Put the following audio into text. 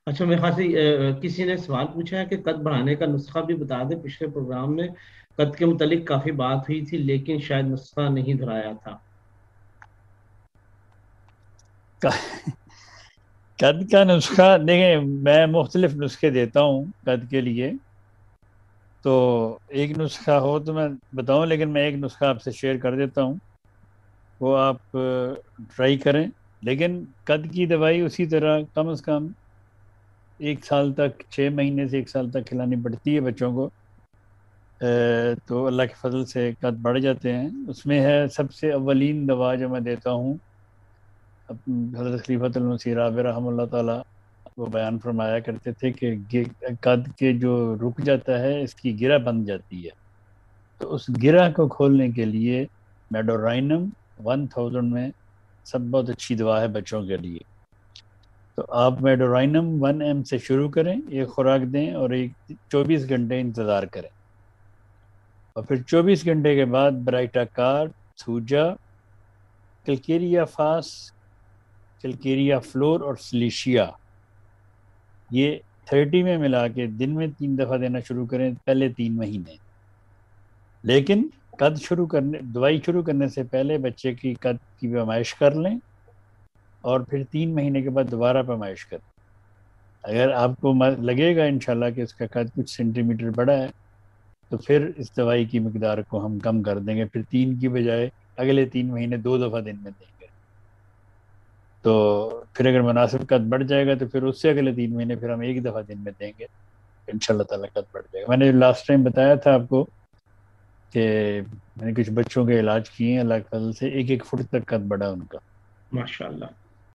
اچھا، میرے خیال سے کسی نے سوال پوچھا ہے کہ قد بڑھانے کا نسخہ بھی بتا دیں، پچھلے پروگرام میں قد کے متعلق کافی بات ہوئی تھی لیکن شاید نسخہ نہیں دہرایا تھا۔ قد کا نسخہ دیکھیں، میں مختلف نسخے دیتا ہوں قد کے لیے، تو ایک نسخہ ہو تو میں بتاؤں، لیکن میں ایک نسخہ آپ سے شیئر کر دیتا ہوں، وہ آپ ٹرائی کریں۔ لیکن قد کی دوائی اسی طرح کم از کم 1 سال تک، 6 مہینے سے 1 سال تک کھلانی پڑتی ہے بچوں کو، تو اللہ کے فضل سے قد بڑھ جاتے ہیں۔ اس میں ہے سب سے اولین دوا جو میں دیتا ہوں، حضرت خلیفۃ المسیح رابع رحمہ اللہ تعالیٰ وہ بیان فرمایا کرتے تھے کہ قد کے جو رک جاتا ہے اس کی گرہ بند جاتی ہے، تو اس گرہ کو کھولنے کے لیے میڈورائنم 1000 میں سب بہت اچھی دوا ہے بچوں کے لیے۔ تو آپ میڈورائنم 1 m سے شروع کریں، ایک خوراک دیں اور 24 گھنٹے انتظار کریں، اور پھر 24 گھنٹے کے بعد برائٹا کارڈ، تھوجا، کلکیریا فاس، کلکیریا فلور اور سلیشیا، یہ 30 میں ملا کے دن میں 3 دفعہ دینا شروع کریں پہلے 3 مہینے۔ لیکن دوائی شروع کرنے سے پہلے بچے کی قد کی پیمائش کر لیں، اور پھر 3 مہینے کے بعد دوبارہ پیمائش کریں۔ اگر آپ کو لگے گا انشاءاللہ کہ اس کا قد کچھ سینٹی میٹر بڑا ہے، تو پھر اس دوائی کی مقدار کو ہم کم کر دیں گے، پھر 3 کی بجائے اگلے 3 مہینے 2 دفعہ دن میں دیں گے۔ تو پھر اگر مناسب قد بڑھ جائے گا تو پھر اس سے اگلے 3 مہینے پھر ہم 1 دفعہ دن میں دیں گے، ان شاء اللہ تعالیٰ قد بڑھ جائے گا۔ میں نے لاسٹ ٹائم بتایا تھا آپ کو کہ میں نے کچھ بچوں کے علاج کیے ہیں، اللہ کے فضل سے 1 1 فٹ تک قد بڑھا ان کا۔ ماشاء اللہ۔